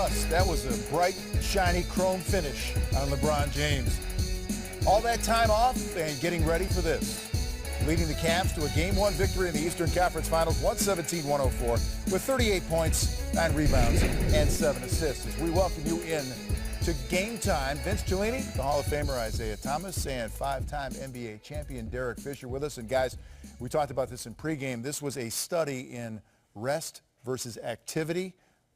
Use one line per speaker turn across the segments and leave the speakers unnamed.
Plus. That was a bright, shiny chrome finish on LeBron James. All that time off and getting ready for this. Leading the Cavs to a Game 1 victory in the Eastern Conference Finals, 117-104, with 38 points, 9 rebounds, and 7 assists. As we welcome you in to Game Time, Vince Cellini, the Hall of Famer Isaiah Thomas, and 5-time NBA champion Derek Fisher with us. And guys, we talked about this in pregame. This was a study in rest versus activity.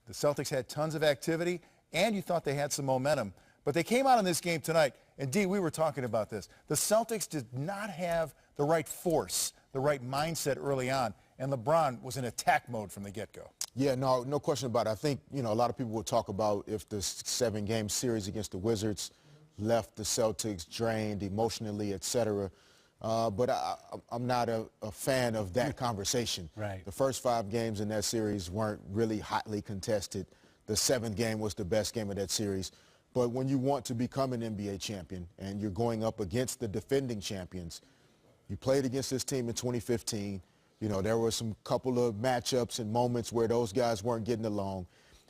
The Celtics had tons of activity, and you thought they had some momentum. But they came out in this game tonight, and D, we were talking about this. The Celtics did not have the right force, the right mindset early on, and LeBron was in attack mode from the get-go.
Yeah, no question about it. I think, a lot of people will talk about if the 7-game series against the Wizards left the Celtics drained emotionally, etc. But I'm not a fan of that conversation.
Right.
The first 5 games in that series weren't really hotly contested. The 7th game was the best game of that series. But when you want to become an NBA champion and you're going up against the defending champions, you played against this team in 2015. There were some couple of matchups and moments where those guys weren't getting along.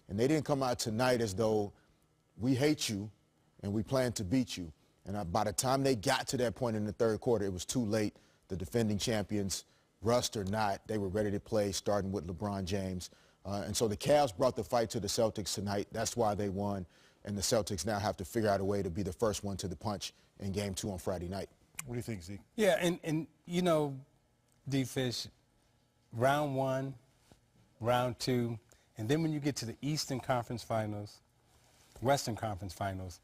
And they didn't come out tonight as though we hate you and we plan to beat you. And by the time they got to that point in the third quarter, it was too late. The defending champions, rust or not, they were ready to play, starting with LeBron James. And so the Cavs brought the fight to the Celtics tonight. That's why they won. And the Celtics now have to figure out a way to be the first one to the punch in Game 2 on Friday night.
What do you think, Zeke?
Yeah, and D-Fish, round 1, round 2, and then when you get to the Eastern Conference Finals, Western Conference Finals,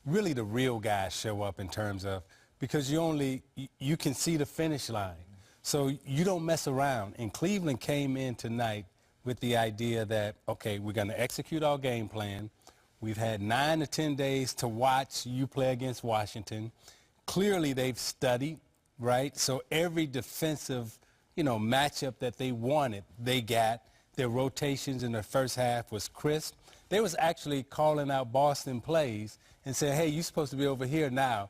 really the real guys show up in terms of, because you can see the finish line. So you don't mess around. And Cleveland came in tonight with the idea that, okay, we're going to execute our game plan. We've had 9 to 10 days to watch you play against Washington. Clearly they've studied, right? So every defensive, matchup that they wanted, they got. Their rotations in the first half was crisp. They was actually calling out Boston plays and saying, hey, you're supposed to be over here now,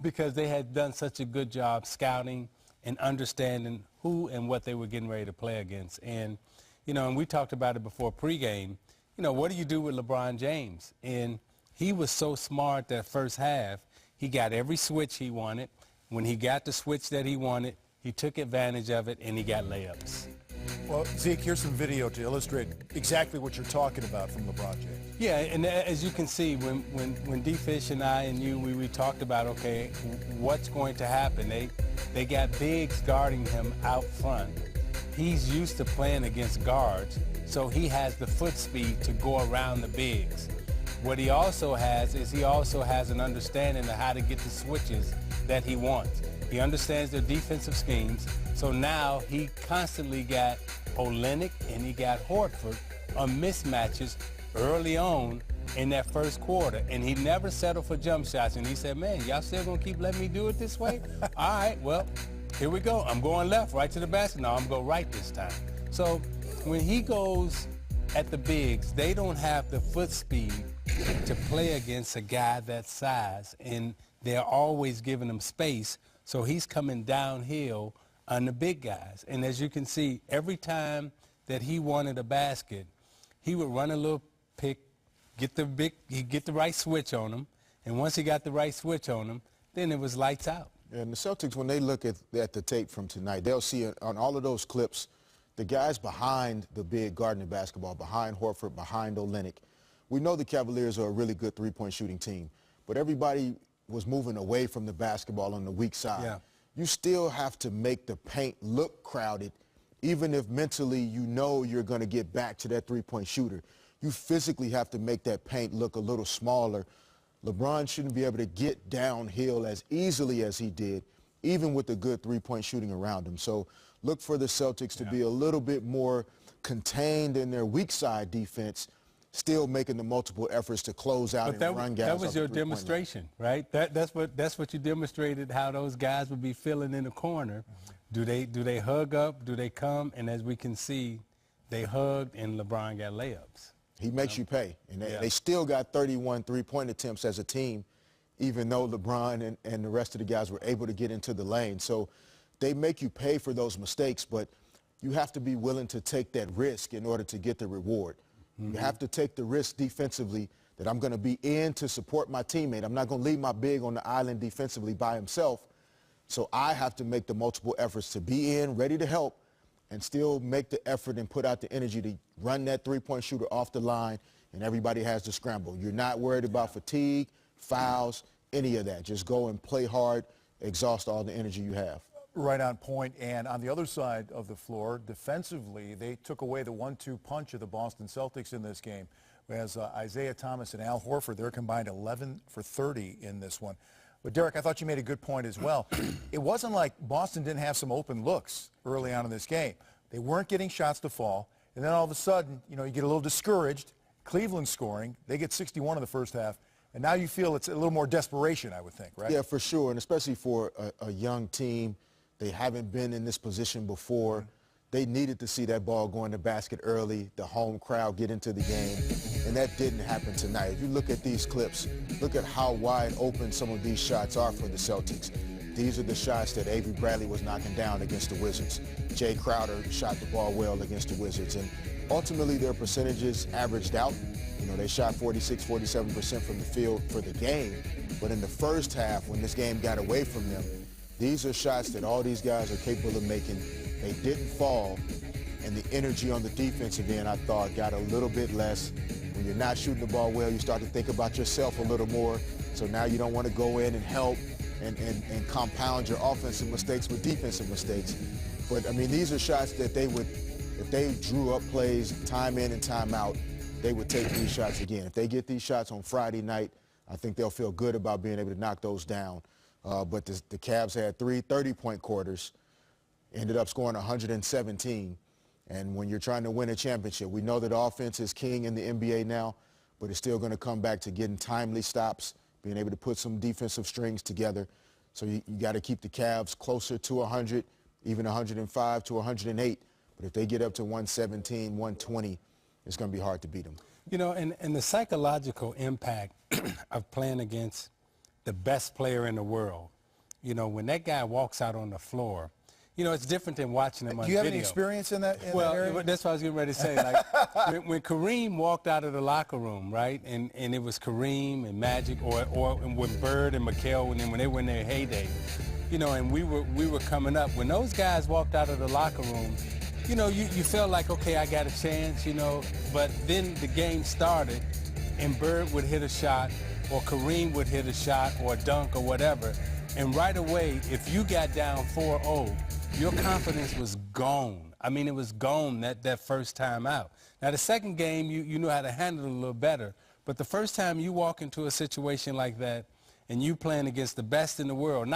because they had done such a good job scouting and understanding who and what they were getting ready to play against. And, and we talked about it before pregame. What do you do with LeBron James? And he was so smart that first half, he got every switch he wanted. When he got the switch that he wanted, he took advantage of it, and he got layups.
Well, Zeke, here's some video to illustrate exactly what you're talking about from LeBron James.
Yeah, and as you can see, when D-Fish and I and you, we talked about, okay, what's going to happen? They got bigs guarding him out front. He's used to playing against guards, so he has the foot speed to go around the bigs. What he also has is he also has an understanding of how to get the switches that he wants. He understands their defensive schemes, so now he constantly got Olynyk and he got Horford on mismatches early on in that first quarter, and he never settled for jump shots. And he said, man, y'all still gonna keep letting me do it this way? All right, well, here we go. I'm going left, right to the basket. No, I'm going right this time. So when he goes at the bigs, they don't have the foot speed to play against a guy that size, and they're always giving him space, so he's coming downhill on the big guys. And as you can see, every time that he wanted a basket, he would run a little pick, he'd get the right switch on him, and once he got the right switch on him, then it was lights out.
And the Celtics, when they look at the tape from tonight, they'll see on all of those clips, the guys behind the big guarding the basketball, behind Horford, behind Olynyk. We know the Cavaliers are a really good three-point shooting team, but everybody was moving away from the basketball on the weak side.
Yeah.
You still have to make the paint look crowded, even if mentally you're going to get back to that three-point shooter. You physically have to make that paint look a little smaller. LeBron shouldn't be able to get downhill as easily as he did, even with the good three-point shooting around him. So look for the Celtics to be a little bit more contained in their weak side defense, still making the multiple efforts to close out and run guys.
That was your demonstration, right? That's what you demonstrated, how those guys would be feeling in the corner. Do they hug up? Do they come? And as we can see, they hugged, and LeBron got layups.
He makes you pay. And they still got 31 three-point attempts as a team, even though LeBron and the rest of the guys were able to get into the lane. So they make you pay for those mistakes, but you have to be willing to take that risk in order to get the reward. You have to take the risk defensively that I'm going to be in to support my teammate. I'm not going to leave my big on the island defensively by himself. So I have to make the multiple efforts to be in, ready to help, and still make the effort and put out the energy to run that three-point shooter off the line, and everybody has to scramble. You're not worried about fatigue, fouls, any of that. Just go and play hard, exhaust all the energy you have.
Right on point. And on the other side of the floor, defensively, they took away the 1-2 punch of the Boston Celtics in this game. Whereas Isaiah Thomas and Al Horford, they're combined 11 for 30 in this one. But, Derek, I thought you made a good point as well. It wasn't like Boston didn't have some open looks early on in this game. They weren't getting shots to fall. And then all of a sudden, you get a little discouraged. Cleveland scoring. They get 61 in the first half. And now you feel it's a little more desperation, I would think, right?
Yeah, for sure. And especially for a young team, they haven't been in this position before. They needed to see that ball go in the basket early, the home crowd get into the game, and that didn't happen tonight. If you look at these clips, look at how wide open some of these shots are for the Celtics. These are the shots that Avery Bradley was knocking down against the Wizards. Jay Crowder shot the ball well against the Wizards, and ultimately their percentages averaged out. They shot 46, 47% from the field for the game, but in the first half, when this game got away from them, these are shots that all these guys are capable of making. They didn't fall, and the energy on the defensive end, I thought, got a little bit less. When you're not shooting the ball well, you start to think about yourself a little more. So now you don't want to go in and help and compound your offensive mistakes with defensive mistakes. But, I mean, these are shots that they would, if they drew up plays time in and time out, they would take these shots again. If they get these shots on Friday night, I think they'll feel good about being able to knock those down. But the Cavs had 3 30-point quarters, ended up scoring 117. And when you're trying to win a championship, we know that offense is king in the NBA now, but it's still going to come back to getting timely stops, being able to put some defensive strings together. So you got to keep the Cavs closer to 100, even 105 to 108. But if they get up to 117, 120, it's going to be hard to beat them.
And the psychological impact of playing against the best player in the world, when that guy walks out on the floor, it's different than watching him on video.
Do you have any experience in that?
Well, that's what I was getting ready to say. Like when Kareem walked out of the locker room, right, and it was Kareem and Magic, or when Bird and McHale, when they were in their heyday, and we were coming up. When those guys walked out of the locker room, you felt like, okay, I got a chance, But then the game started, and Bird would hit a shot, or Kareem would hit a shot, or a dunk, or whatever, and right away, if you got down 4-0, your confidence was gone. I mean, it was gone that first time out. Now, the second game, you knew how to handle it a little better. But the first time you walk into a situation like that and you playing against the best in the world, and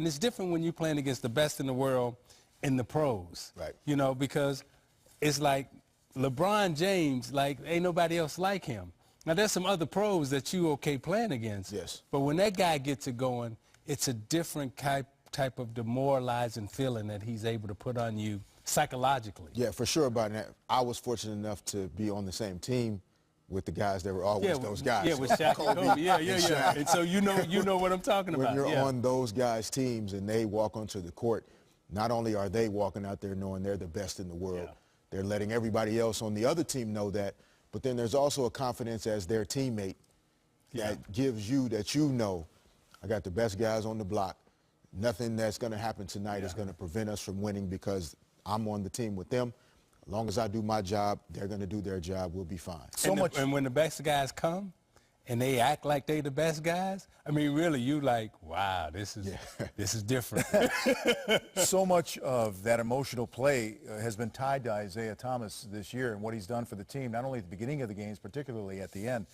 it's different when you're playing against the best in the world in the pros.
Right.
Because it's like LeBron James, like ain't nobody else like him. Now, there's some other pros that you okay playing against.
Yes.
But when that guy gets it going, it's a different type of demoralizing feeling that he's able to put on you psychologically.
Yeah, for sure about that. I was fortunate enough to be on the same team with the guys that were always those guys.
Yeah, with Shaq and Kobe. Yeah. And so you know what I'm talking about.
When you're on those guys' teams and they walk onto the court, not only are they walking out there knowing they're the best in the world, they're letting everybody else on the other team know that, but then there's also a confidence as their teammate that gives you that I got the best guys on the block. Nothing that's going to happen tonight is going to prevent us from winning because I'm on the team with them. As long as I do my job, they're going to do their job. We'll be fine.
And when the best guys come and they act like they the best guys, I mean, really, you like, wow, this is different.
So much of that emotional play has been tied to Isaiah Thomas this year and what he's done for the team, not only at the beginning of the games, particularly at the end.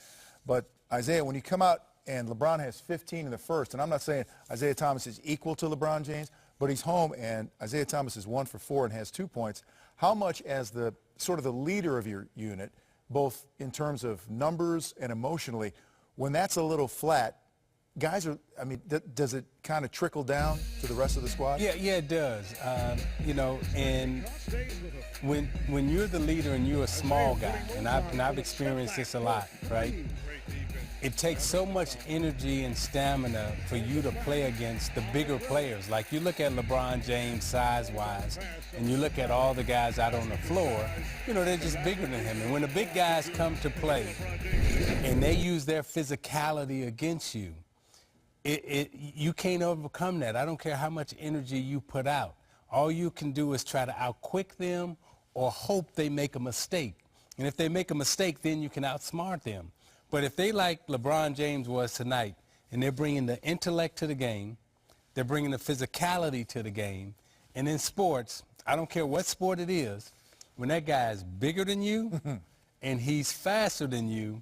But, Isaiah, when you come out and LeBron has 15 in the first, and I'm not saying Isaiah Thomas is equal to LeBron James, but he's home, and Isaiah Thomas is 1 for 4 and has 2 points. How much, as the sort of the leader of your unit, both in terms of numbers and emotionally, when that's a little flat, guys are, I mean, does it kind of trickle down to the rest of the squad?
Yeah, it does. And when you're the leader and you're a small guy, and I've experienced this a lot, right? it takes so much energy and stamina for you to play against the bigger players. Like you look at LeBron James size-wise, and you look at all the guys out on the floor, you know, they're just bigger than him. And when the big guys come to play and they use their physicality against you, you can't overcome that. I don't care how much energy you put out. All you can do is try to outquick them or hope they make a mistake. And if they make a mistake, then you can outsmart them. But if they, like LeBron James was tonight, and they're bringing the intellect to the game, they're bringing the physicality to the game, and in sports, I don't care what sport it is, when that guy is bigger than you and he's faster than you,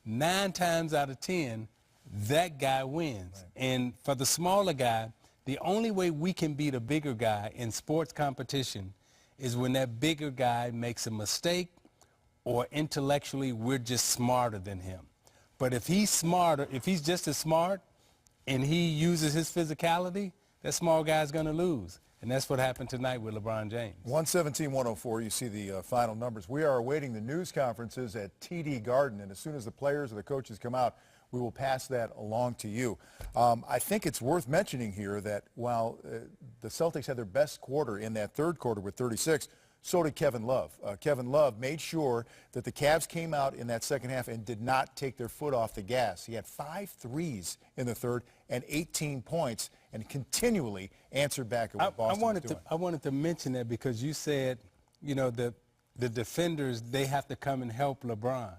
9 times out of 10, that guy wins. Right. And for the smaller guy, the only way we can beat a bigger guy in sports competition is when that bigger guy makes a mistake or intellectually we're just smarter than him. But if he's smarter, if he's just as smart and he uses his physicality, that small guy's going to lose. And that's what happened tonight with LeBron James.
117-104, you see the final numbers. We are awaiting the news conferences at TD Garden, and as soon as the players or the coaches come out, we will pass that along to you. I think it's worth mentioning here that while the Celtics had their best quarter in that third quarter with 36, so did Kevin Love. Kevin Love made sure that the Cavs came out in that second half and did not take their foot off the gas. He had 5 threes in the third and 18 points and continually answered back at what Boston was doing.
I wanted to mention that because you said, you know, the defenders, they have to come and help LeBron.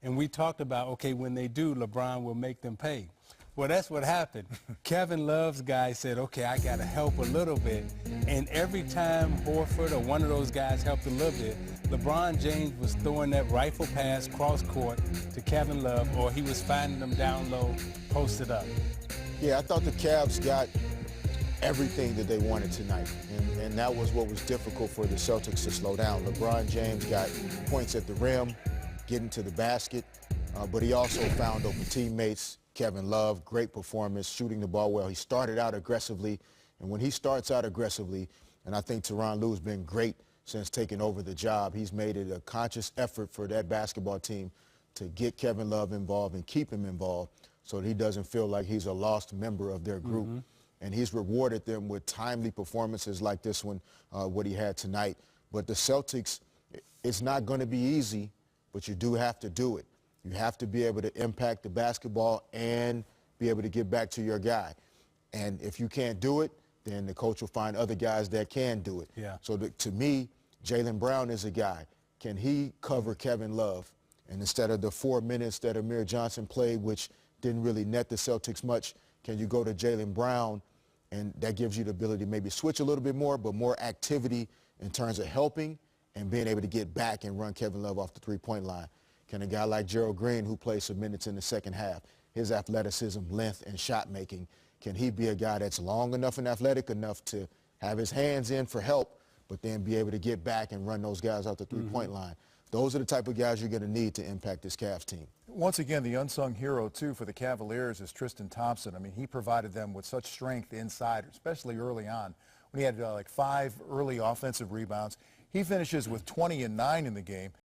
And we talked about, okay, when they do, LeBron will make them pay. Well, that's what happened. Kevin Love's guy said, okay, I got to help a little bit. And every time Horford or one of those guys helped a little bit, LeBron James was throwing that rifle pass cross court to Kevin Love, or he was finding them down low, posted up.
Yeah, I thought the Cavs got everything that they wanted tonight. And that was what was difficult for the Celtics to slow down. LeBron James got points at the rim, getting to the basket, but he also found open teammates. Kevin Love, great performance, shooting the ball well. He started out aggressively, and when he starts out aggressively, and I think Tyronn Lue's been great since taking over the job, he's made it a conscious effort for that basketball team to get Kevin Love involved and keep him involved so that he doesn't feel like he's a lost member of their group. And he's rewarded them with timely performances like this one, what he had tonight. But the Celtics, it's not going to be easy, but you do have to do it. You have to be able to impact the basketball and be able to get back to your guy. And if you can't do it, then the coach will find other guys that can do it.
Yeah.
So to me, Jaylen Brown is a guy. Can he cover Kevin Love? And instead of the 4 minutes that Amir Johnson played, which didn't really net the Celtics much, can you go to Jaylen Brown? And that gives you the ability to maybe switch a little bit more, but more activity in terms of helping and being able to get back and run Kevin Love off the three-point line. Can a guy like Gerald Green, who plays some minutes in the second half, his athleticism, length, and shot making, can he be a guy that's long enough and athletic enough to have his hands in for help, but then be able to get back and run those guys out the three-point line? Those are the type of guys you're going to need to impact this Cavs team.
Once again, the unsung hero, too, for the Cavaliers is Tristan Thompson. I mean, he provided them with such strength inside, especially early on, when he had like 5 early offensive rebounds. He finishes with 20 and 9 in the game.